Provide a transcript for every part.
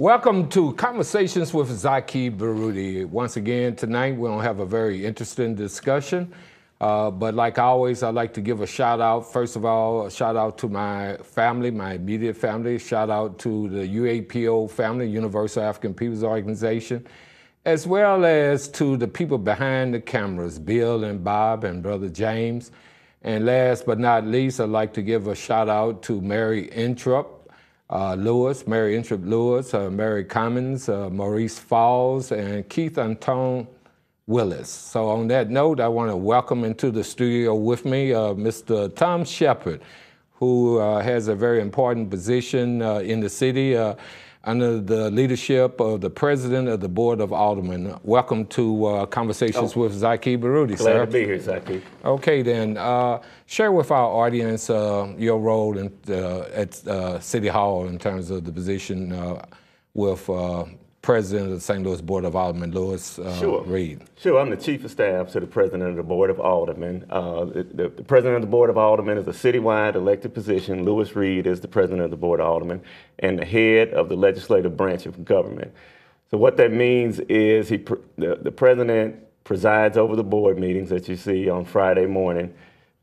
Welcome to Conversations with Zaki Baruti. Once again, tonight we're going to have a very interesting discussion. But like always, I'd like to give a shout out. First of all, a shout out to my family, my immediate family. Shout out to the UAPO family, Universal African Peoples Organization, as well as to the people behind the cameras, Bill and Bob and Brother James. And last but not least, I'd like to give a shout out to Mary Intrup Lewis, Mary Intrup Lewis, Mary Commons, Maurice Falls, and Keith Antone Willis. So on that note, I want to welcome into the studio with me Mr. Tom Shepard, who has a very important position in the city under the leadership of the president of the Board of Aldermen. Welcome to Conversations with Zaki Baruti, sir. Glad to be here, Zaki. Okay, then. Share with our audience your role at City Hall in terms of the position with President of the St. Louis Board of Aldermen, Louis Reed. Sure, I'm the Chief of Staff to the President of the Board of Aldermen. The President of the Board of Aldermen is a citywide elected position. Louis Reed is the President of the Board of Aldermen and the head of the legislative branch of government. So what that means is the President presides over the board meetings that you see on Friday morning,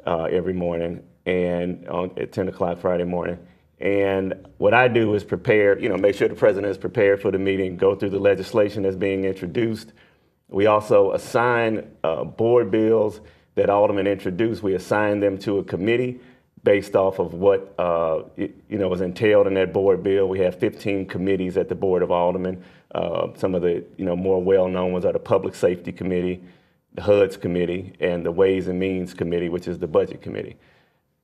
every morning, and at 10 o'clock Friday morning. And what I do is prepare, make sure the president is prepared for the meeting, go through the legislation that's being introduced. We also assign board bills that aldermen introduce. We assign them to a committee based off of what was entailed in that board bill. We have 15 committees at the Board of Aldermen. Some of the more well-known ones are the Public Safety Committee, the HUD's Committee, and the Ways and Means Committee, which is the Budget Committee.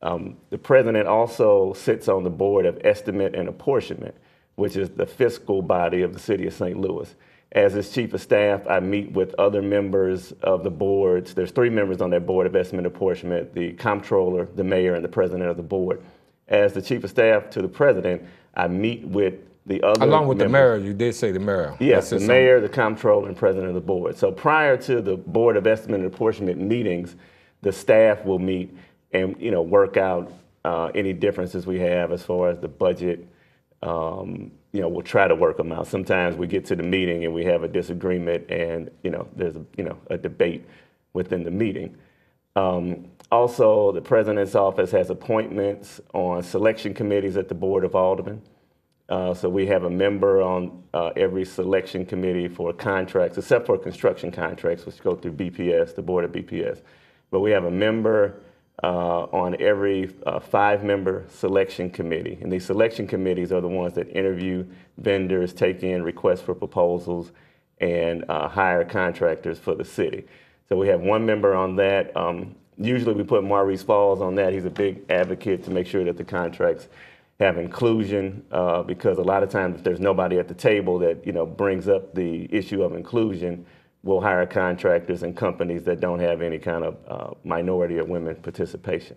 The president also sits on the Board of Estimate and Apportionment, which is the fiscal body of the city of St. Louis. As his chief of staff, I meet with other members of the boards. There's 3 members on that Board of Estimate and Apportionment: the comptroller, the mayor, and the president of the board. As the chief of staff to the president, I meet with the other Along with members. the mayor, you did say the mayor. Yes, the mayor, the comptroller, and president of the board. So prior to the Board of Estimate and Apportionment meetings, the staff will meet and work out any differences we have as far as the budget. We'll try to work them out. Sometimes we get to the meeting and we have a disagreement, and there's a debate within the meeting. Also, the president's office has appointments on selection committees at the Board of Aldermen. So we have a member on every selection committee for contracts, except for construction contracts, which go through BPS, the Board of BPS. But we have a member on every 5-member selection committee. And these selection committees are the ones that interview vendors, take in requests for proposals, and hire contractors for the city. So we have 1 member on that. Usually we put Maurice Falls on that. He's a big advocate to make sure that the contracts have inclusion, because a lot of times if there's nobody at the table that brings up the issue of inclusion, we'll hire contractors and companies that don't have any kind of minority or women participation.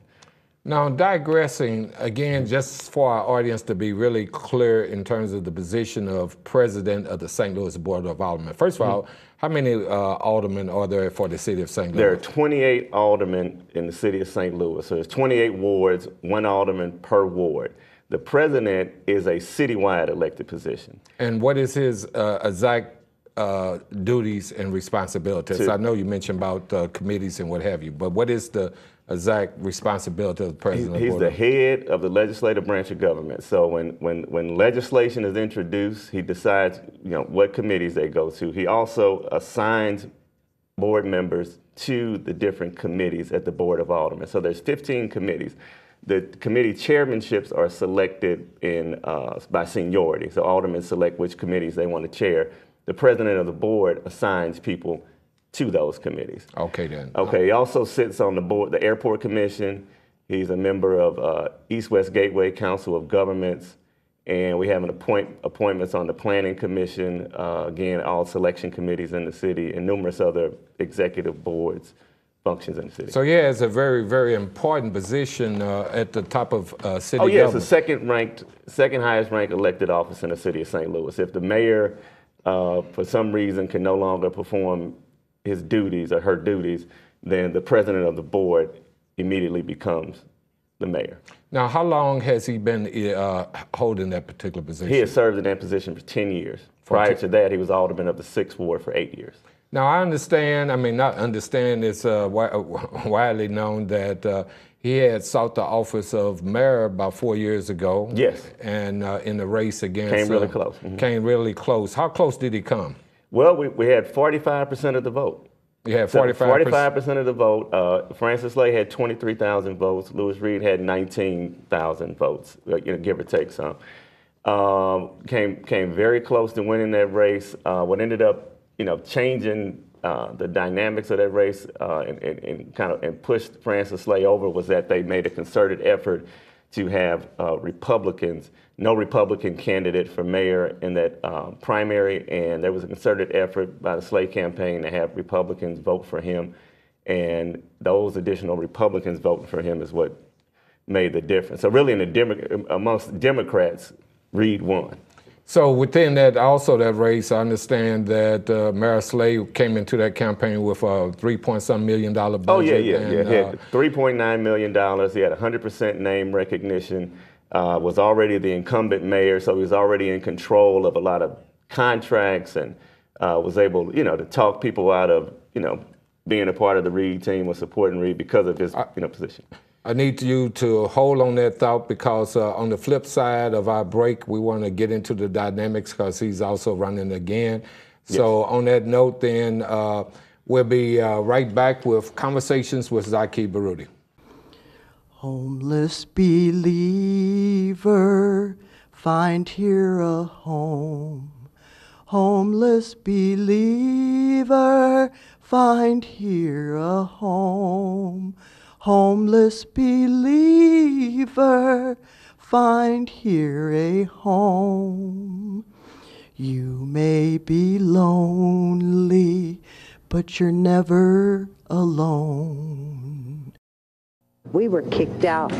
Now, digressing, again, just for our audience to be really clear in terms of the position of president of the St. Louis Board of Aldermen. First of all, how many aldermen are there for the city of St. Louis? There are 28 aldermen in the city of St. Louis. So there's 28 wards, 1 alderman per ward. The president is a citywide elected position. And what is his exact duties and responsibilities? I know you mentioned about committees and what have you, but what is the exact responsibility of the president? He's the head of the legislative branch of government. So when legislation is introduced, he decides what committees they go to. He also assigns board members to the different committees at the Board of Aldermen. So there's 15 committees. The committee chairmanships are selected by seniority. So aldermen select which committees they want to chair. The president of the board assigns people to those committees. Okay, then. Okay, he also sits on the board, the Airport Commission. He's a member of East-West Gateway Council of Governments. And we have appointments on the Planning Commission, again, all selection committees in the city, and numerous other executive boards functions in the city. So yeah, it's a very, very important position at the top of city government. It's the second highest ranked elected office in the city of St. Louis. If the mayor, for some reason, can no longer perform his duties or her duties, then the president of the board immediately becomes the mayor. Now, how long has he been holding that particular position? He has served in that position for 10 years. Prior to that, he was Alderman of the 6th Ward for 8 years. Now, I understand, I mean, not understand, it's widely known that he had sought the office of mayor about 4 years ago. Yes. And in the race against... Came really close. Mm-hmm. Came really close. How close did he come? Well, we had 45% of the vote. You had 45%? 45% of the vote. Francis Lay had 23,000 votes. Lewis Reed had 19,000 votes, give or take some. Came very close to winning that race. What ended up, changing the dynamics of that race and pushed Francis Lay over was that they made a concerted effort to have no Republican candidate for mayor in that primary, and there was a concerted effort by the Slay campaign to have Republicans vote for him, and those additional Republicans voting for him is what made the difference. So really, amongst Democrats, Reed won. So within that, also that race, I understand that Mayor Slay came into that campaign with a $3.some million budget. Oh, yeah. He had $3.9 million. He had 100% name recognition, was already the incumbent mayor, so he was already in control of a lot of contracts and was able, to talk people out of, being a part of the Reed team or supporting Reed because of his, position. I need you to hold on that thought because on the flip side of our break, we want to get into the dynamics because he's also running again. Yes. So on that note, then we'll be right back with Conversations with Zaki Baruti. Homeless believer, find here a home. Homeless believer, find here a home. Homeless believer, find here a home. You may be lonely, but you're never alone. We were kicked out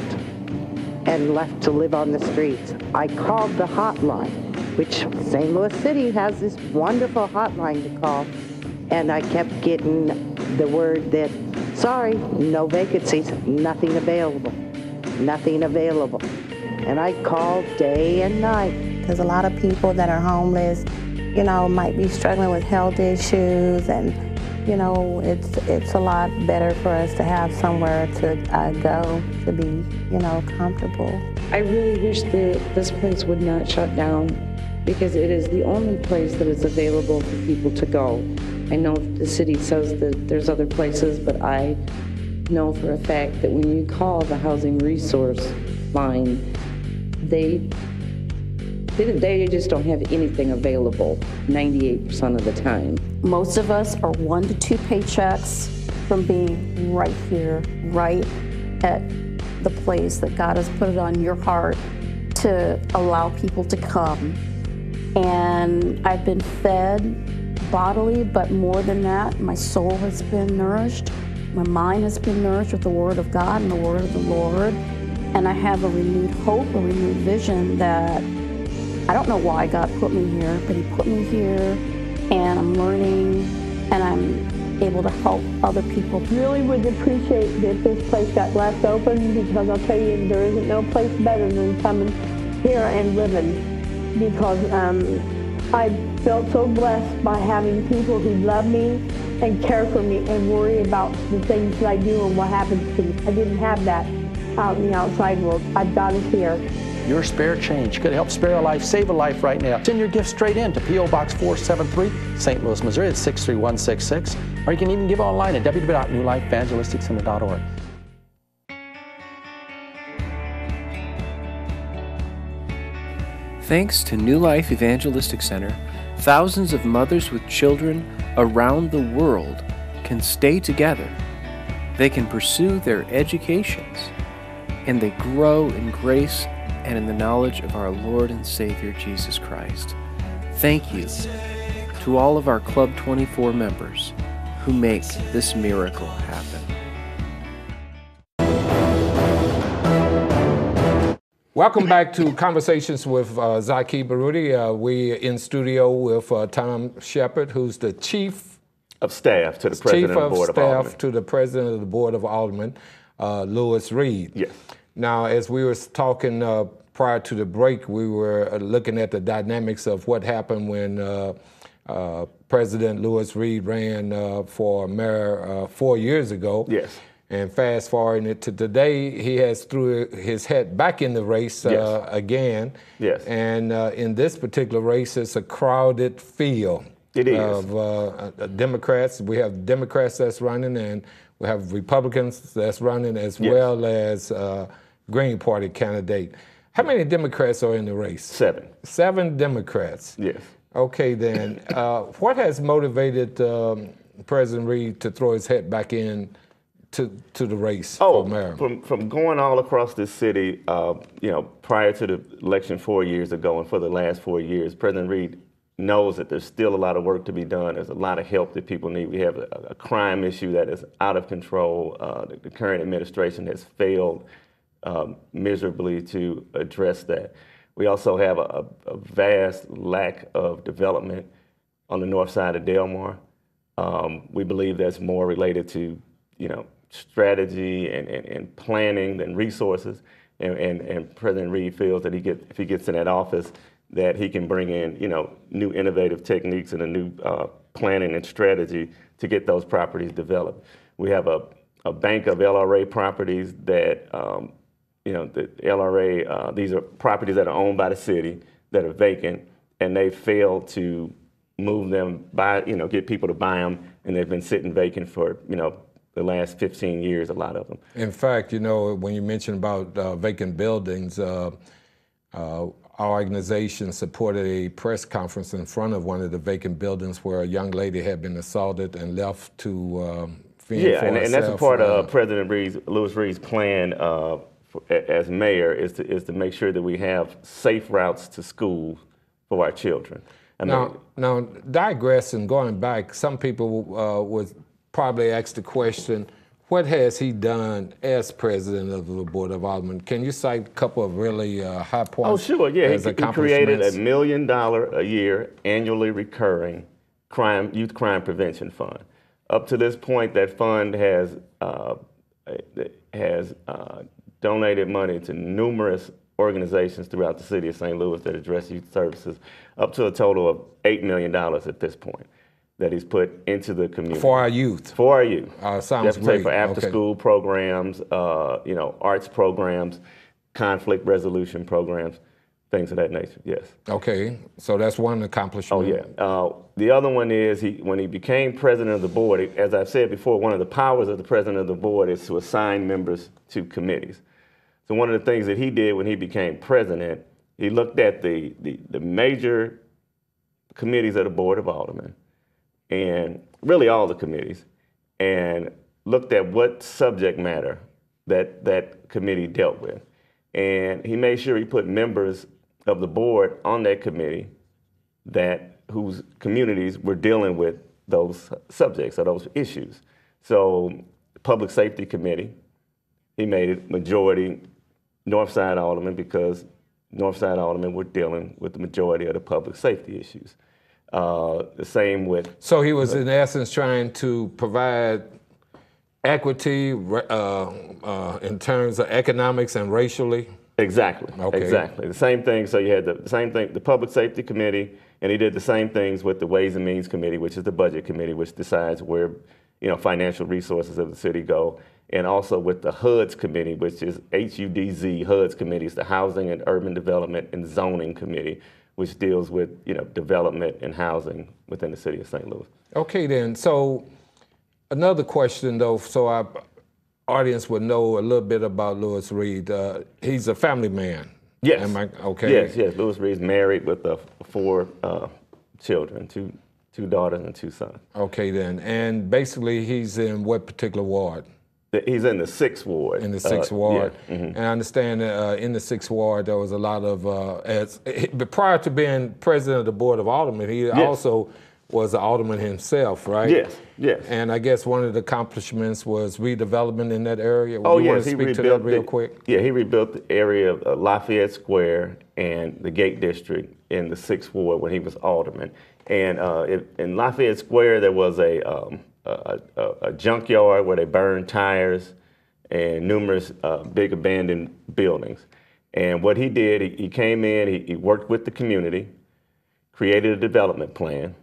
and left to live on the streets. I called the hotline, which St. Louis City has this wonderful hotline to call, and I kept getting the word that, sorry, no vacancies, nothing available. And I called day and night. There's a lot of people that are homeless, might be struggling with health issues, and, it's a lot better for us to have somewhere to go to be, comfortable. I really wish this place would not shut down because it is the only place that is available for people to go. I know the city says that there's other places, but I know for a fact that when you call the housing resource line, they just don't have anything available 98% of the time. Most of us are 1 to 2 paychecks from being right here, right at the place that God has put it on your heart to allow people to come. And I've been fed bodily, but more than that, my soul has been nourished. My mind has been nourished with the Word of God and the Word of the Lord. And I have a renewed hope, a renewed vision that I don't know why God put me here, but He put me here, and I'm learning, and I'm able to help other people. Really would appreciate if this place got left open, because I'll tell you, there isn't no place better than coming here and living, because I felt so blessed by having people who love me and care for me and worry about the things that I do and what happens to me. I didn't have that out in the outside world. I've got it here. Your spare change could help spare a life, save a life right now. Send your gift straight in to P.O. Box 473, St. Louis, Missouri. It's 63166. Or you can even give online at www.newlifeevangelisticcenter.org. Thanks to New Life Evangelistic Center, thousands of mothers with children around the world can stay together. They can pursue their educations, and they grow in grace and in the knowledge of our Lord and Savior Jesus Christ. Thank you to all of our Club 24 members who make this miracle happen. Welcome back to Conversations with Zaki Baruti. We're in studio with Tom Shepard, who's the Chief of Staff to the President of the Board of Aldermen. To the President of the Board of Aldermen, Lewis Reed. Yes. Now, as we were talking prior to the break, we were looking at the dynamics of what happened when President Lewis Reed ran for mayor 4 years ago. Yes. And fast forwarding it to today, he has threw his head back in the race again. Yes. And in this particular race, it's a crowded field. It is. Of Democrats. We have Democrats that's running, and we have Republicans that's running, as well as Green Party candidate. How many Democrats are in the race? 7. 7 Democrats. Yes. Okay, then. What has motivated President Reed to throw his head back in to the race for mayor? From going all across this city, prior to the election 4 years ago and for the last 4 years, President Reed knows that there's still a lot of work to be done. There's a lot of help that people need. We have a crime issue that is out of control. The current administration has failed miserably to address that. We also have a vast lack of development on the north side of Delmar. We believe that's more related to, strategy and planning than resources. And President Reed feels that if he gets in that office, that he can bring in, new innovative techniques and a new planning and strategy to get those properties developed. We have a bank of LRA properties that, the LRA, these are properties that are owned by the city that are vacant, and they failed to move them get people to buy them, and they've been sitting vacant for, the last 15 years, a lot of them. In fact, when you mentioned about vacant buildings, our organization supported a press conference in front of one of the vacant buildings where a young lady had been assaulted and left to fend for herself. And that's a part of President Lewis Reed's plan as mayor is to make sure that we have safe routes to school for our children. Now, digressing, going back, some people would probably ask the question, what has he done as president of the Board of Aldermen? Can you cite a couple of really high points? Oh, sure, yeah. He created a $1 million a year annually recurring youth crime prevention fund. Up to this point, that fund has donated money to numerous organizations throughout the city of St. Louis that address youth services, up to a total of $8 million at this point that he's put into the community. For our youth? For our youth. Sounds great. For after-school programs, arts programs, conflict resolution programs, things of that nature, yes. Okay, so that's one accomplishment. Oh, yeah. The other one is when he became president of the board, as I've said before, one of the powers of the president of the board is to assign members to committees. So one of the things that he did when he became president, he looked at the major committees of the Board of Aldermen, and really all the committees, and looked at what subject matter that committee dealt with. And he made sure he put members of the board on that committee whose communities were dealing with those subjects or those issues. So the Public Safety Committee, he made it majority Northside Alderman because Northside Aldermen were dealing with the majority of the public safety issues. The same with... So he was in essence trying to provide equity in terms of economics and racially? Exactly, okay. Exactly. The same thing, so you had the same thing, the Public Safety Committee, and he did the same things with the Ways and Means Committee, which is the Budget Committee, which decides where, financial resources of the city go, and also with the HUDS Committee, which is HUDZ, HUDS Committee, is the Housing and Urban Development and Zoning Committee, which deals with, development and housing within the city of St. Louis. Okay, then, so another question, though, so our audience would know a little bit about Lewis Reed. He's a family man. Yes. Am I, okay. Yes. Lewis Reed's married with 4 children, two daughters and 2 sons. Okay, then. And basically, he's in what particular ward? He's in the 6th ward. In the 6th ward. Yeah. Mm-hmm. And I understand that in the 6th ward, there was a lot of, but prior to being president of the Board of Aldermen, he also was an alderman himself, right? Yes. And I guess one of the accomplishments was redevelopment in that area. Oh, you yes. want to speak to that real quick? Yeah, he rebuilt the area of Lafayette Square and the Gate District in the 6th ward when he was alderman. And in Lafayette Square, there was a junkyard where they burned tires and numerous big abandoned buildings. And what he did, he came in, he worked with the community, created a development plan.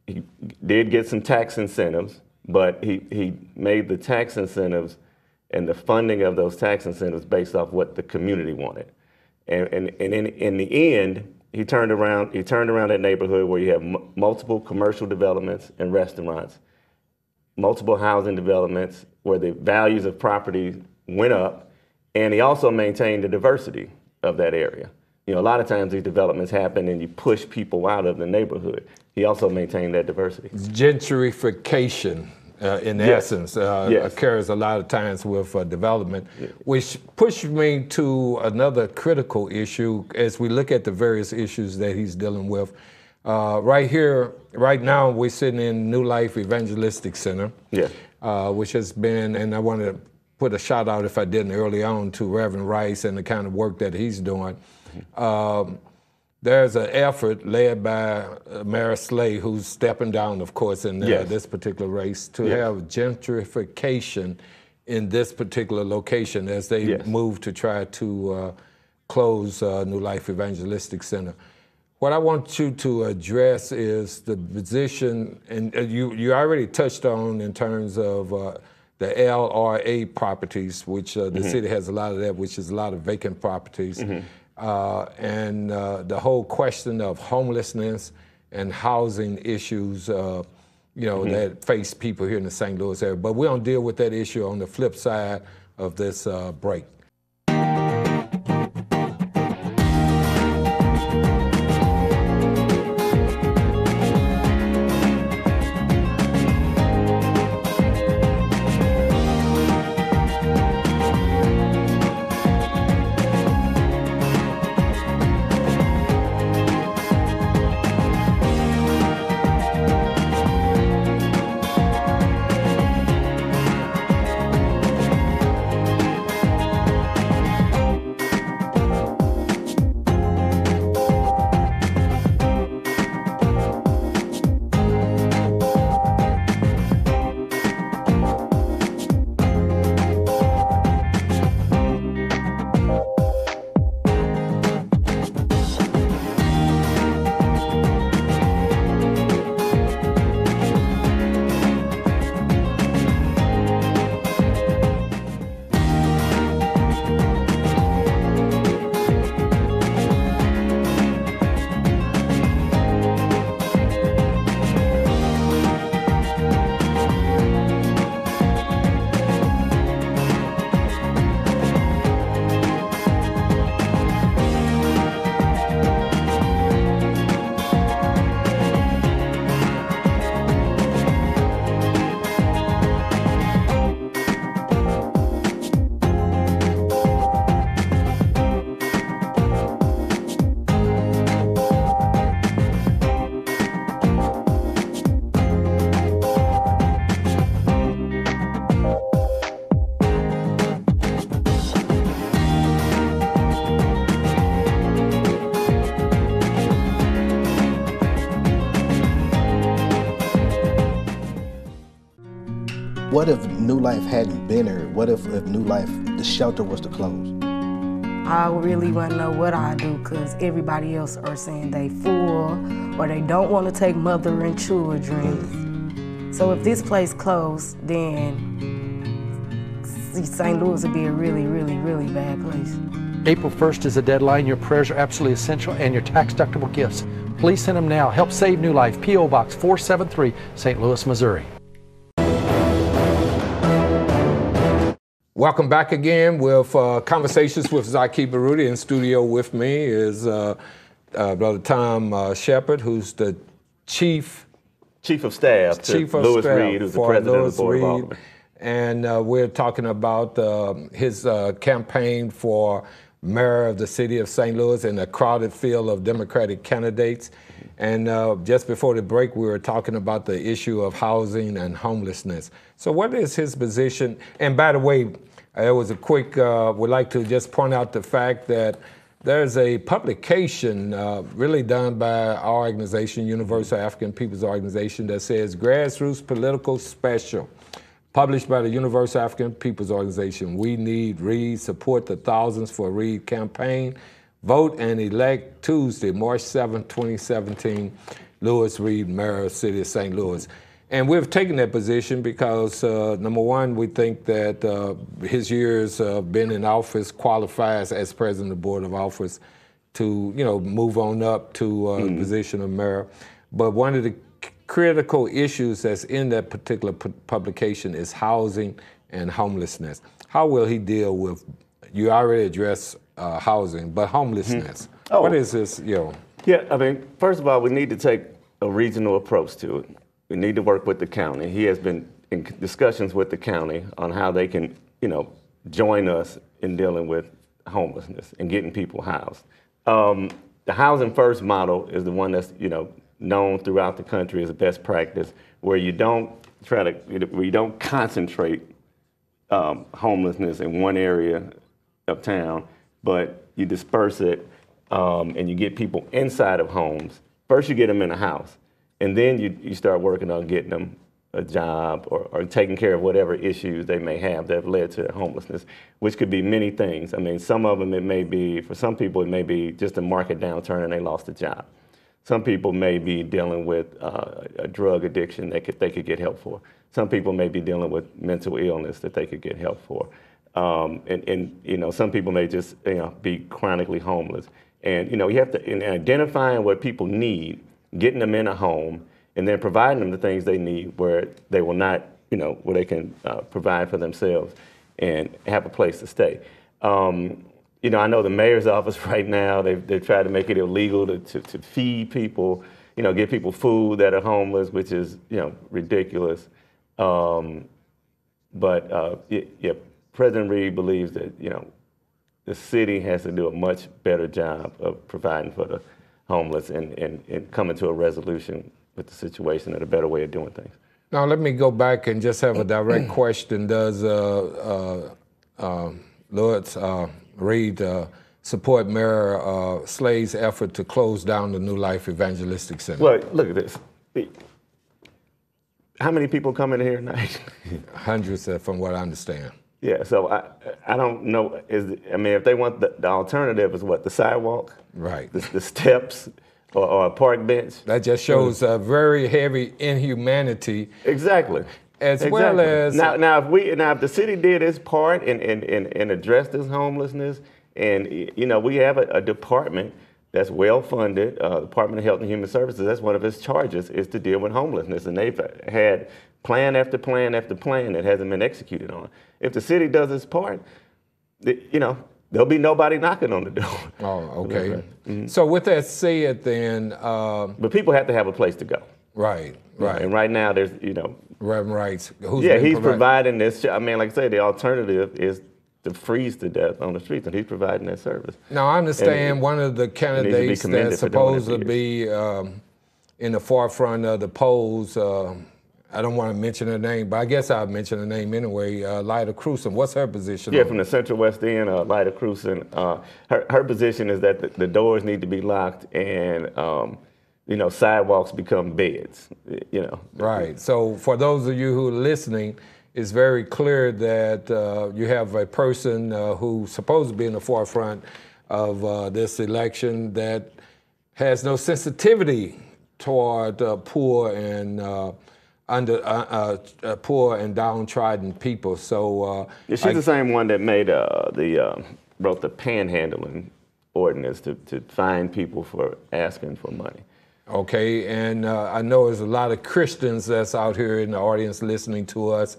He did get some tax incentives, but he made the tax incentives and the funding of those tax incentives based off what the community wanted. And in the end, he turned around that neighborhood where you have multiple commercial developments and restaurants, multiple housing developments where the values of property went up, and he also maintained the diversity of that area. You know, a lot of times these developments happen and you push people out of the neighborhood. He also maintained that diversity. Gentrification, in essence, occurs a lot of times with development, which pushed me to another critical issue as we look at the various issues that he's dealing with. Right here, right now, we're sitting in New Life Evangelistic Center, which has been, and I want to put a shout out, if I didn't early on, to Reverend Rice and the kind of work that he's doing. There's an effort led by Mayor Slay, who's stepping down, of course, in this particular race, to have gentrification in this particular location as they move to try to close New Life Evangelistic Center. What I want you to address is the position, and you already touched on in terms of the LRA properties, which the city has a lot of that, which is a lot of vacant properties. And the whole question of homelessness and housing issues, you know, that face people here in the St. Louis area. But we're going to deal with that issue on the flip side of this break. What if New Life hadn't been here? What if New Life, the shelter was to close? I really want to know what I do, because everybody else are saying they full or they don't want to take mother and children. So if this place closed, then St. Louis would be a really, really, really bad place. April 1st is the deadline. Your prayers are absolutely essential, and your tax-deductible gifts. Please send them now. Help save New Life, P.O. Box 473, St. Louis, Missouri. Welcome back again with Conversations with Zaki Baruti. In studio with me is Brother Tom Shepard, who's the Chief of Staff to Lewis Reed, who's the President of the Board of Alderman. And we're talking about his campaign for mayor of the city of St. Louis in a crowded field of Democratic candidates. And just before the break, we were talking about the issue of housing and homelessness. So what is his position? And by the way, it was a quick, would like to just point out the fact that there's a publication really done by our organization, Universal African People's Organization, that says Grassroots Political Special. Published by the Universal African People's Organization. We need Reed. Support the Thousands for Reed campaign. Vote and elect Tuesday, March 7, 2017, Louis Reed, Mayor of the City of St. Louis. And we've taken that position because, number one, we think that his years been in office qualifies as president of the Board of Office to, move on up to the position of mayor. But one of the critical issues that's in that particular publication is housing and homelessness. How will he deal with, you already addressed housing, but homelessness? What is this, Yeah, I mean, first of all, we need to take a regional approach to it. We need to work with the county. He has been in discussions with the county on how they can, join us in dealing with homelessness and getting people housed. The Housing First model is the one that's, known throughout the country as a best practice, where you don't concentrate homelessness in one area of town, but you disperse it and you get people inside of homes. First you get them in a house, and then you start working on getting them a job or taking care of whatever issues they may have that have led to homelessness, which could be many things. I mean, some of them for some people it may be just a market downturn and they lost a job. Some people may be dealing with a drug addiction they could get help for. Some people may be dealing with mental illness that they could get help for. And some people may just be chronically homeless. And you have to, in identifying what people need, getting them in a home, and then providing them the things they need where they will not, where they can provide for themselves and have a place to stay. I know the mayor's office right now, they've tried to make it illegal to feed people, give people food that are homeless, which is, ridiculous. But President Reed believes that, the city has to do a much better job of providing for the homeless and coming to a resolution with the situation and a better way of doing things. Now, let me go back and just have a direct question. Does Louis Reed support Mayor Slade's effort to close down the New Life Evangelistic Center? Well, look at this. How many people come in here tonight? Hundreds, from what I understand. Yeah, so I don't know. If they want the alternative is what, the sidewalk? Right. The steps or a park bench? That just shows very heavy inhumanity. Exactly. Well as now if the city did its part and addressed this homelessness, and we have a department that's well funded, Department of Health and Human Services. That's one of its charges is to deal with homelessness, and they've had plan after plan after plan that hasn't been executed on. If the city does its part, there'll be nobody knocking on the door. Oh, okay. Mm-hmm. So with that said, then, but people have to have a place to go. Right. And right now, there's Reverend Wright. He's providing this. I mean, like I said, the alternative is to freeze to death on the streets, and he's providing that service. Now, I understand one of the candidates that's supposed to be in the forefront of the polls. I don't want to mention her name, but I guess I'll mention her name anyway. Lyda Crewson. What's her position? Yeah, from the Central West End, Lyda Crewson. Her position is that the doors need to be locked and sidewalks become beds. Right. So for those of you who are listening, it's very clear that you have a person who's supposed to be in the forefront of this election that has no sensitivity toward poor and poor and downtrodden people. So she's the same one that made wrote the panhandling ordinance to fine people for asking for money. Okay, and I know there's a lot of Christians that's out here in the audience listening to us,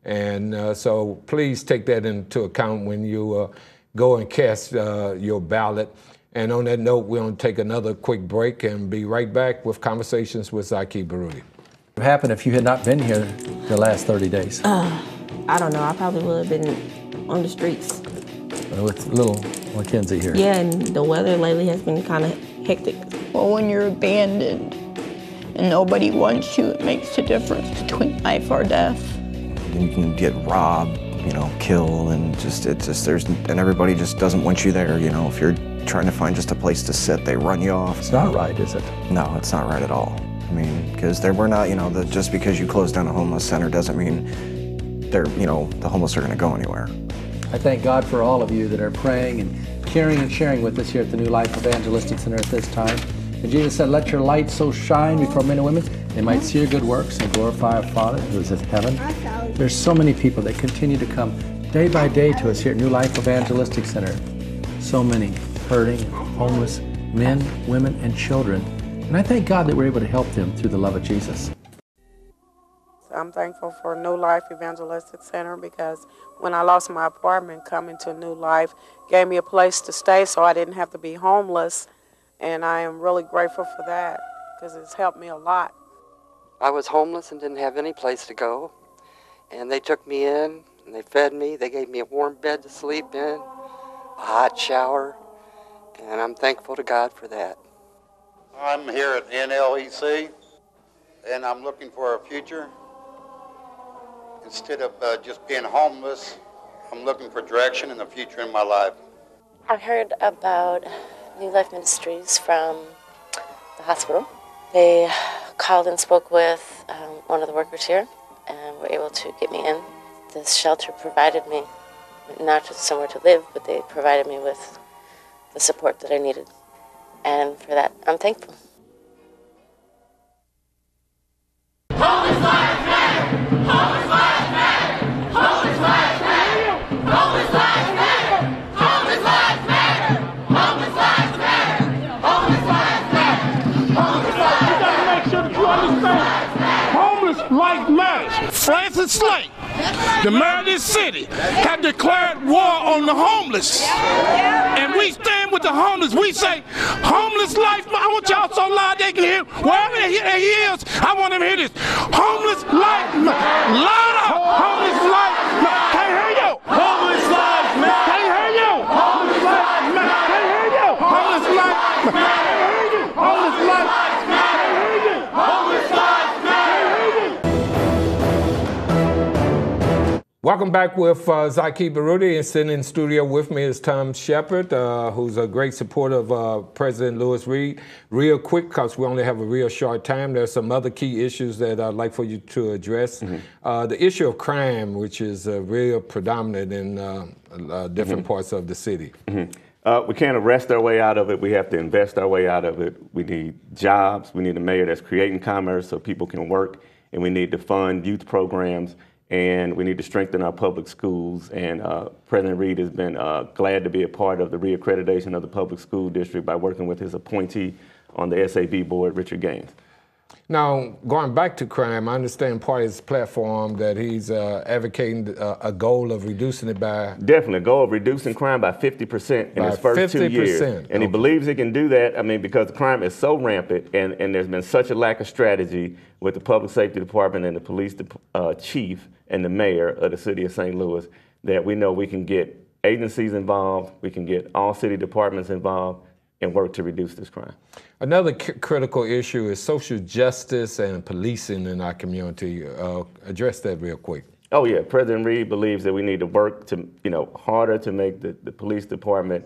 and so please take that into account when you go and cast your ballot. And on that note, we're going to take another quick break and be right back with Conversations with Zaki Baruti. What would happen if you had not been here the last 30 days? I don't know. I probably would have been on the streets. With little Mackenzie here. Yeah, and the weather lately has been kind of hectic. Well, when you're abandoned and nobody wants you, it makes a difference between life or death. You can get robbed, killed, and and everybody just doesn't want you there. If you're trying to find just a place to sit, they run you off. It's not right, is it? No, it's not right at all. I mean, because we're not, just because you close down a homeless center doesn't mean they're, the homeless are going to go anywhere. I thank God for all of you that are praying and caring and sharing with us here at the New Life Evangelistic Center at this time. And Jesus said, let your light so shine before men and women, they might see your good works and glorify our Father who is in heaven. There's so many people that continue to come day by day to us here at New Life Evangelistic Center. So many hurting, homeless men, women, and children. And I thank God that we're able to help them through the love of Jesus. I'm thankful for New Life Evangelistic Center because when I lost my apartment, coming to New Life gave me a place to stay so I didn't have to be homeless. And I am really grateful for that because it's helped me a lot. I was homeless and didn't have any place to go. And they took me in and they fed me. They gave me a warm bed to sleep in, a hot shower. And I'm thankful to God for that. I'm here at NLEC and I'm looking for a future. Instead of just being homeless, I'm looking for direction and a future in my life. I heard about New Life Ministries from the hospital. They called and spoke with one of the workers here and were able to get me in. This shelter provided me not just somewhere to live, but they provided me with the support that I needed. And for that, I'm thankful. Homeless lives matter! Homeless lives matter! Homeless lives matter! Homeless lives matter! Homeless lives matter! Homeless lives matter! Homeless lives matter! Homeless lives matter! You gotta make sure that you understand. Homeless life matters. Francis Slate, the mayor of this city, have declared war on the homeless. And we stand with the homeless. We say, homeless life, I want y'all so loud they can hear. Wherever he is, I want them to hear this. Homeless life, louder. Homeless life, can't hear you. Homeless life, can't hear you. Homeless life, can't hear you. Homeless life, can't hear you. Homeless life, can't hear you. Homeless life, Welcome back with Zaki Baruti, and sitting in studio with me is Tom Shepard, who's a great supporter of President Lewis Reed. Real quick, because we only have a real short time, there's some other key issues that I'd like for you to address. The issue of crime, which is real predominant in different parts of the city. We can't arrest our way out of it. We have to invest our way out of it. We need jobs. We need a mayor that's creating commerce so people can work, and we need to fund youth programs. And we need to strengthen our public schools. And President Reed has been glad to be a part of the reaccreditation of the public school district by working with his appointee on the SAB board, Richard Gaines. Now, going back to crime, I understand part of his platform that he's advocating a goal of reducing it by... Definitely, a goal of reducing crime by 50% in his first 2 years. And he believes he can do that, because the crime is so rampant and there's been such a lack of strategy with the Public Safety Department and the police chief and the mayor of the city of St. Louis, that we know we can get agencies involved, we can get all city departments involved, and work to reduce this crime. Another critical issue is social justice and policing in our community. Address that real quick. Oh yeah, President Reed believes that we need to work to, harder to make the police department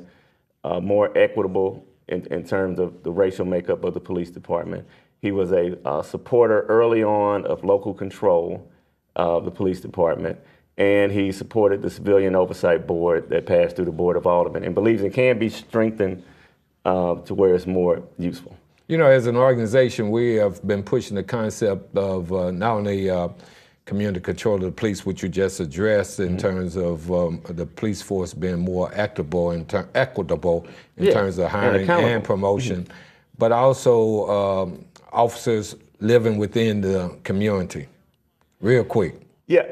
more equitable in terms of the racial makeup of the police department. He was a supporter early on of local control of the police department, and he supported the Civilian Oversight Board that passed through the Board of Alderman, and believes it can be strengthened to where it's more useful. As an organization, we have been pushing the concept of not only community control of the police, which you just addressed in terms of the police force being more equitable in terms of hiring and promotion, but also officers living within the community. Real quick. Yeah,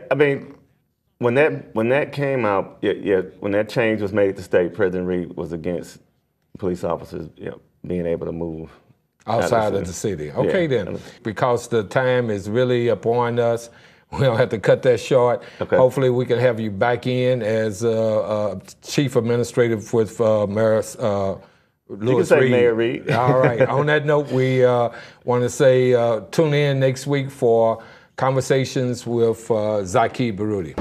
when that came out, when that change was made at the state, President Reed was against police officers being able to move outside of the city. Okay, then, because the time is really upon us, we don't have to cut that short. Okay. Hopefully we can have you back in as chief administrative with Mayor Lewis Reed. Mayor Reed. All right. On that note, we want to say tune in next week for Conversations with Zaki Baruti.